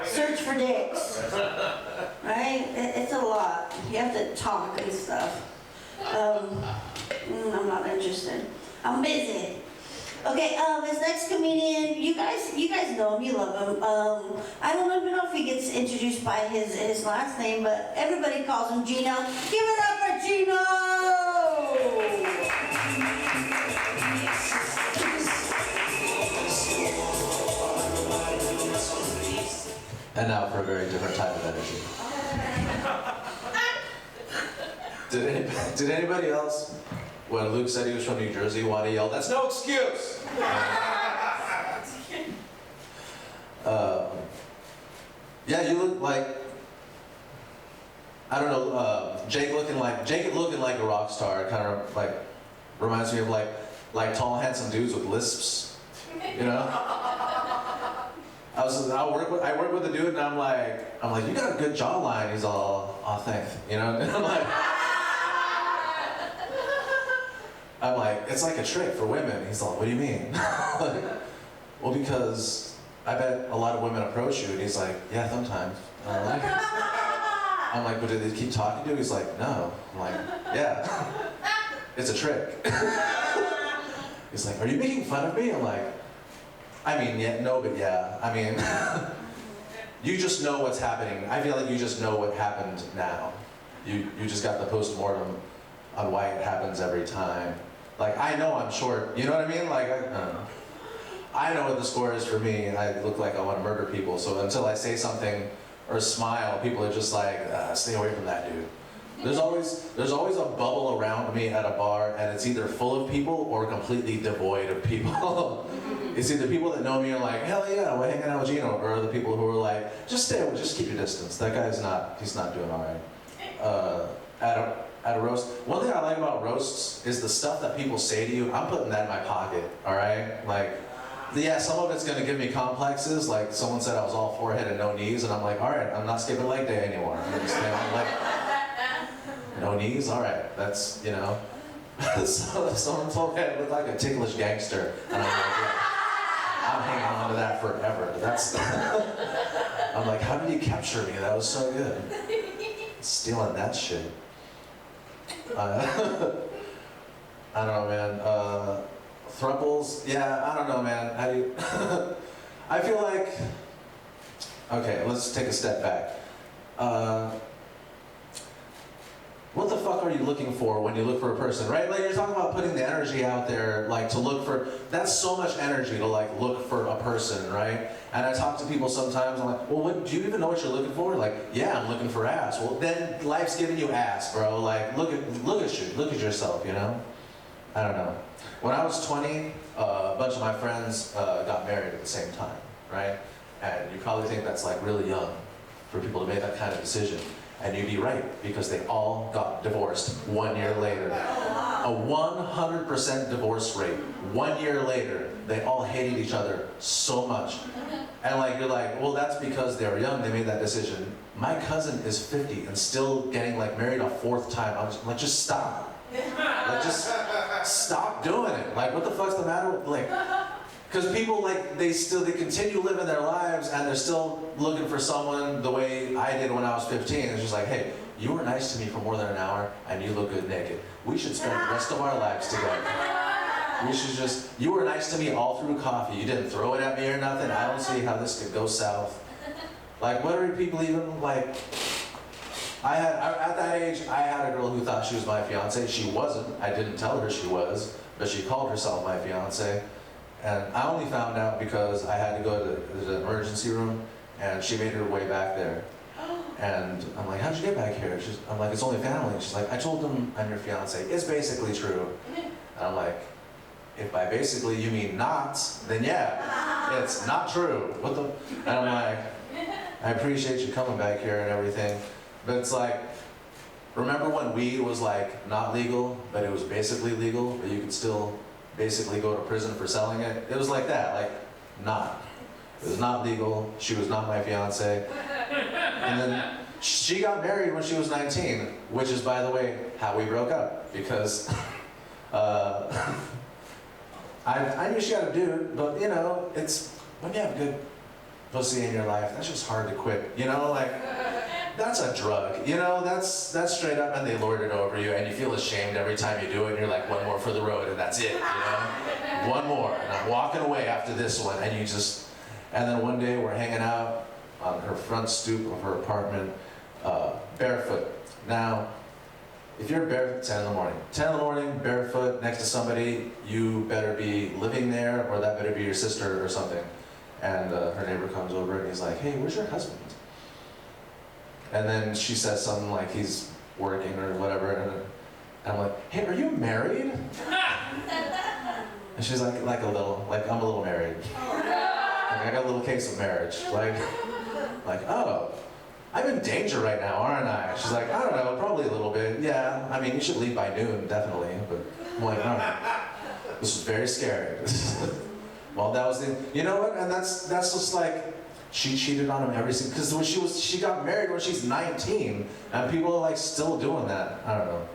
search for dicks. Right? It's a lot. You have to talk and stuff. I'm not interested. I'm busy. Okay, this next comedian, you guys know him, you love him. I don't even know if he gets introduced by his last name, but everybody calls him Gino. Give it up for Gino! And now for a very different type of energy. Did anybody else, when Luke said he was from New Jersey, want to yell, "That's no excuse"? Yeah, you look like, I don't know, Jacob looking like a rock star. Kind of like reminds me of like tall, handsome dudes with lisps, you know. I work with a dude, and I'm like, you got a good jawline. He's all, "Oh, thanks," you know. And I'm like, it's like a trick for women. He's like, "What do you mean?" Well, because I bet a lot of women approach you, and he's like, "Yeah, sometimes." I'm like, "But do they keep talking to you?" He's like, "No." I'm like, "Yeah, it's a trick." He's like, "Are you making fun of me?" I'm like, I mean, yeah, no, but yeah. I mean, you just know what's happening. I feel like you just know what happened now. You just got the post-mortem on why it happens every time. Like, I know I'm short, you know what I mean? Like, I know what the score is for me. I look like I want to murder people, so until I say something or smile, people are just like, "Stay away from that dude." There's always a bubble around me at a bar, and it's either full of people or completely devoid of people. It's either people that know me are like, "Hell yeah, we're hanging out with Gino," or the people who are like, "Just stay away, just keep your distance. That guy's he's not doing all right." At a roast, one thing I like about roasts is the stuff that people say to you. I'm putting that in my pocket, all right? Like, yeah, some of it's gonna give me complexes. Like, someone said I was all forehead and no knees, and I'm like, all right, I'm not skipping leg day anymore. You understand? I'm like, no knees? All right, that's, you know. So someone told me I looked like a ticklish gangster, and I'm like, yeah, I'm hanging on to that forever. That's, I'm like, how did you capture me? That was so good. Stealing that shit. I don't know, man. Thruples? Yeah, I don't know, man. How do you... I feel like... Okay, let's take a step back. What the fuck are you looking for when you look for a person, right? Like, you're talking about putting the energy out there, like, to look for... That's so much energy to, like, look for a person, right? And I talk to people sometimes, I'm like, "Well, do you even know what you're looking for?" Like, "Yeah, I'm looking for ass." Well, then life's giving you ass, bro. Like, look at yourself, you know? I don't know. When I was 20, a bunch of my friends got married at the same time, right? And you probably think that's like really young for people to make that kind of decision. And you'd be right, because they all got divorced 1 year later. A 100% divorce rate. 1 year later, they all hated each other so much. And like, you're like, well, that's because they were young, they made that decision. My cousin is 50 and still getting like married a 4th time. I'm just like, just stop. Like, just stop doing it. Like, what the fuck's the matter with, like, because people, like, they continue living their lives, and they're still looking for someone the way I did when I was 15. It's just like, "Hey, you were nice to me for more than an hour, and you look good naked. We should spend the rest of our lives together. We should just, you were nice to me all through coffee. You didn't throw it at me or nothing. I don't see how this could go south." Like, what are people even, like... at that age, I had a girl who thought she was my fiance. She wasn't. I didn't tell her she was, but she called herself my fiance. And I only found out because I had to go to the emergency room, and she made her way back there. And I'm like, "How'd you get back here?" I'm like, "It's only family." She's like, "I told them I'm your fiance. It's basically true." And I'm like, if by basically you mean not, then yeah, it's not true. What the? And I'm like, "I appreciate you coming back here and everything." But it's like, remember when weed was like not legal, but it was basically legal, but you could still basically go to prison for selling it? It was like that, like, not. It was not legal, she was not my fiance. And then she got married when she was 19, which is, by the way, how we broke up, because I knew she had a dude, but you know, it's, when you have good pussy in your life, that's just hard to quit. You know, like, that's a drug. You know, that's straight up, and they lord it over you, and you feel ashamed every time you do it, and you're like, one more for the road, and that's it, you know? One more, and I'm walking away after this one, and you just, and then one day we're hanging out on her front stoop of her apartment, barefoot. Now, if you're barefoot, 10 in the morning. 10 in the morning, barefoot, next to somebody, you better be living there, or that better be your sister or something. And her neighbor comes over and he's like, hey, where's your husband? And then she says something like he's working or whatever, and I'm like, hey, are you married? And she's like a little, like, I'm a little married. Like, I got a little case of marriage. Like, oh, I'm in danger right now, aren't I? She's like, I don't know, probably a little bit. Yeah, I mean, you should leave by noon, definitely. But I'm like, all right. This was very scary. Well, that was the, you know what? And that's just like, she cheated on him every single, because when she got married when she's 19, and people are like still doing that. I don't know.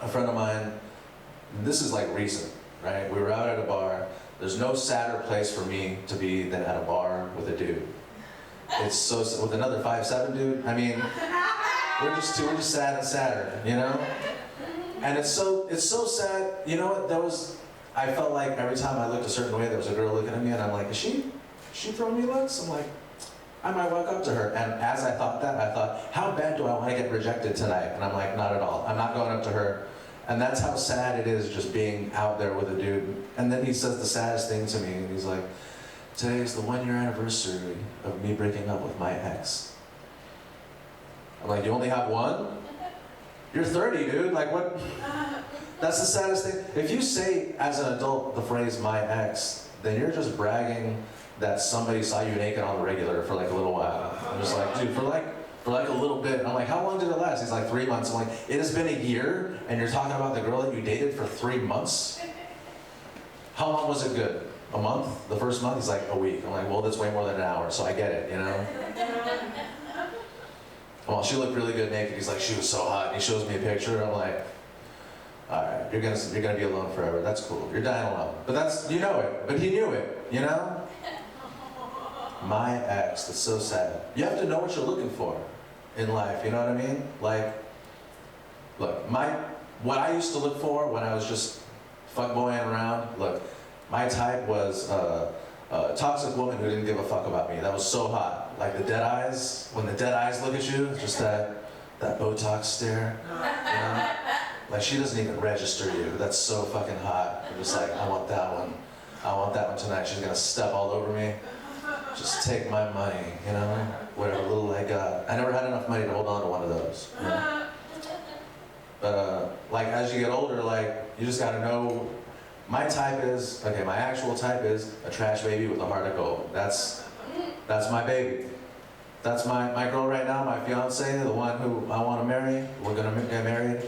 A friend of mine, this is like recent, right? We were out at a bar. There's no sadder place for me to be than at a bar with a dude. It's so, with another 5'7" dude, I mean, we're just sad and sadder, you know? And it's so sad, you know what, I felt like every time I looked a certain way, there was a girl looking at me, and I'm like, is she throwing me looks? I'm like, I might walk up to her. And as I thought that, I thought, how bad do I want to get rejected tonight? And I'm like, not at all. I'm not going up to her. And that's how sad it is just being out there with a dude. And then he says the saddest thing to me, and he's like, today is the 1-year anniversary of me breaking up with my ex. I'm like, you only have one? You're 30, dude. Like, what? That's the saddest thing. If you say, as an adult, the phrase, my ex, then you're just bragging that somebody saw you naked on the regular for like a little while. I'm just like, dude, for like a little bit. I'm like, how long did it last? He's like, 3 months. I'm like, it has been a year, and you're talking about the girl that you dated for 3 months? How long was it good? A month? The first month? He's like, a week. I'm like, well, that's way more than an hour, so I get it, you know? Well, she looked really good naked. He's like, she was so hot. And he shows me a picture. I'm like, all right, you're gonna be alone forever. That's cool. You're dying alone. But that's, you know it. But he knew it, you know? My ex, that's so sad. You have to know what you're looking for in life, you know what I mean? Like, look, what I used to look for when I was just fuckboying around, look, my type was a toxic woman who didn't give a fuck about me. That was so hot. Like the dead eyes, when the dead eyes look at you, just that Botox stare, you know? Like, she doesn't even register you. That's so fucking hot. I'm just like, I want that one. I want that one tonight. She's gonna step all over me. Just take my money, you know? Whatever little I got. I never had enough money to hold on to one of those. You know? But like, as you get older, like, you just gotta know, my actual type is a trash baby with a heart of gold. That's my baby. That's my girl right now, my fiance, the one who I want to marry. We're gonna get married.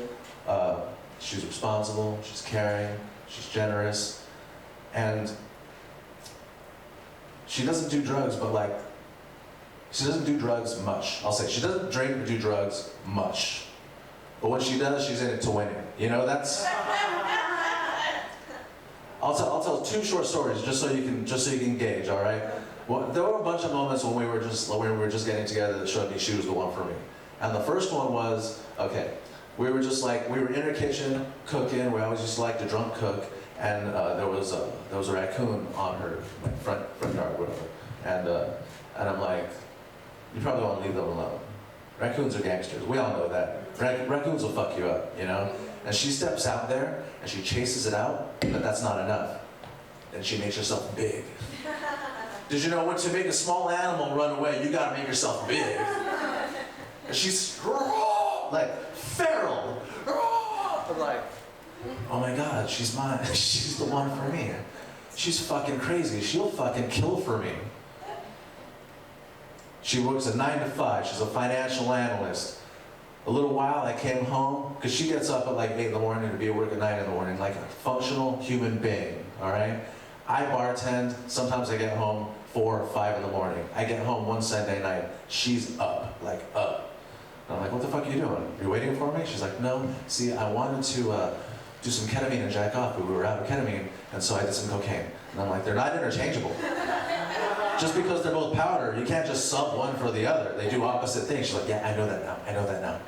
She's responsible, she's caring, she's generous, and she doesn't do drugs, but like, she doesn't do drugs much. I'll say, she doesn't drink or do drugs much. But when she does, she's in it to win it. You know, that's... I'll tell 2 short stories just so you can gauge, all right? Well, there were a bunch of moments when we were just getting together that showed me she was the one for me. And the first one was, okay, we were in her kitchen cooking. We always used to like to drunk cook, and there was a raccoon on her front yard, whatever. And I'm like, you probably want to leave them alone. Raccoons are gangsters. We all know that. Raccoons will fuck you up, you know? And she steps out there, and she chases it out, but that's not enough. And she makes herself big. Did you know when to make a small animal run away, you gotta make yourself big? And she's like feral. I'm like, oh my God, she's mine. She's the one for me. She's fucking crazy. She'll fucking kill for me. She works a 9 to 5. She's a financial analyst. A little while, I came home, because she gets up at like 8 in the morning to be at work at 9 in the morning, like a functional human being, all right? I bartend, sometimes I get home 4 or 5 in the morning. I get home one Sunday night, she's up, like up. And I'm like, what the fuck are you doing? You waiting for me? She's like, no, see, I wanted to do some ketamine and jack off, but we were out of ketamine, and so I did some cocaine. And I'm like, they're not interchangeable. Just because they're both powder, you can't just sub one for the other. They do opposite things. She's like, yeah, I know that now. I know that now.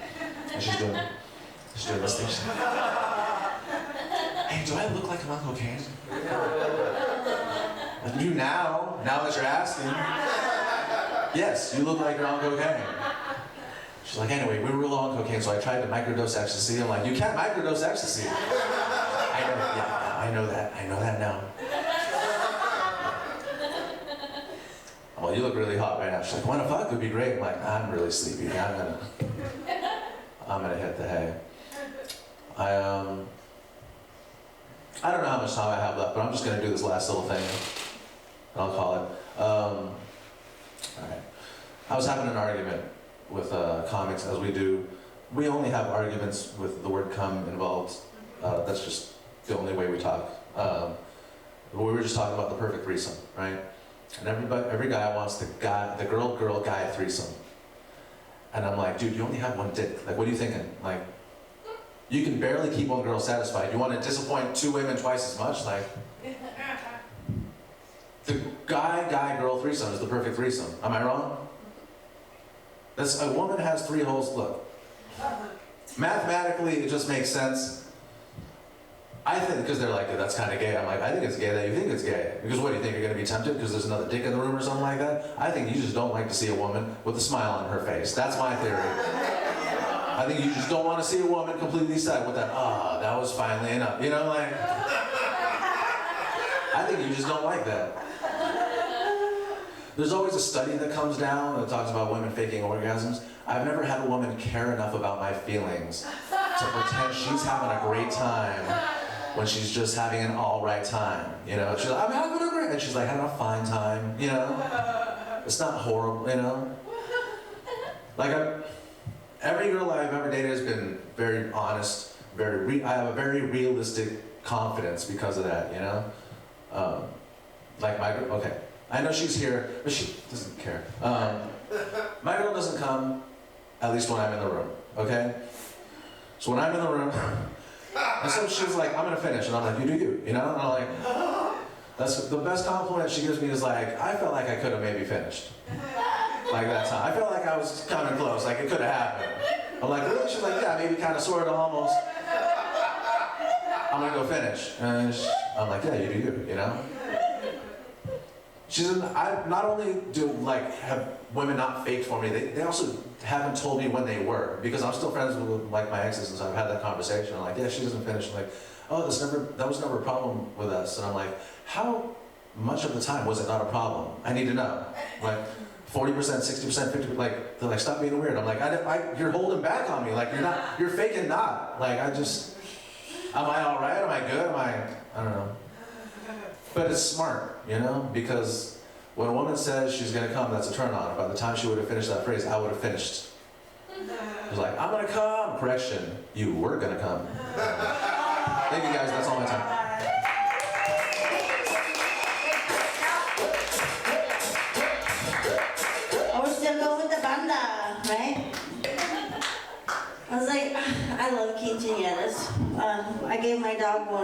And she's doing this thing. She's like, hey, do I look like I'm on cocaine? Like, you now that you're asking. Yes, you look like you're on cocaine. She's like, anyway, we were low on cocaine, so I tried to microdose ecstasy. I'm like, you can't microdose ecstasy. I know that now. Well, you look really hot right now. She's like, wanna fuck? Would be great. I'm like, I'm really sleepy. I'm gonna hit the hay. I don't know how much time I have left, but I'm just gonna do this last little thing. I'll call it. All right. I was having an argument with comics, as we do. We only have arguments with the word cum involved. That's just the only way we talk. We were just talking about the perfect threesome, right? And every guy wants the girl-guy threesome. And I'm like, dude, you only have one dick. Like, what are you thinking? Like, you can barely keep one girl satisfied. You want to disappoint 2 women twice as much? Like, the guy-girl threesome is the perfect threesome. Am I wrong? A woman has 3 holes. Look, mathematically, it just makes sense. I think, because they're like, that's kind of gay. I'm like, I think it's gay that you think it's gay. Because what, do you think you're going to be tempted because there's another dick in the room or something like that? I think you just don't like to see a woman with a smile on her face. That's my theory. I think you just don't want to see a woman completely sad with that, that was finally enough. You know, like, I think you just don't like that. There's always a study that comes down that talks about women faking orgasms. I've never had a woman care enough about my feelings to pretend she's having a great time when she's just having an all right time. You know, she's like, I'm having a great, and she's like, having a fine time. You know, it's not horrible. You know, like every girl I've ever dated has been very honest, I have a very realistic confidence because of that. You know, like my girl. Okay, I know she's here, but she doesn't care. My girl doesn't come, at least when I'm in the room. Okay. So when I'm in the room, and so she's like, I'm gonna finish, and I'm like, you do you, you know? And I'm like, that's the best compliment she gives me is like, I felt like I could have maybe finished. Like that time. I felt like I was coming close, like it could have happened. I'm like, really? She's like, yeah, maybe kind of, sort of, almost. I'm gonna go finish. And I'm like, yeah, you do you, you know? I not only do like have women not faked for me, they also haven't told me when they were, because I'm still friends with like my exes, and so I've had that conversation. I'm like, yeah, she doesn't finish. I'm like, oh, that was never a problem with us. And I'm like, how much of the time was it not a problem? I need to know. Like 40%, 60%, 50%. Like they're like, stop being weird. I'm like, you're holding back on me. Like you're faking not. Like am I all right? Am I good? I don't know. But it's smart, you know, because when a woman says she's gonna come, that's a turn on. By the time she would have finished that phrase, I would have finished. It was like, I'm gonna come. Correction, you were gonna come. Thank you guys, that's all my time. We're still going with the banda, right? I was like, I love quinceañeras. I gave my dog one.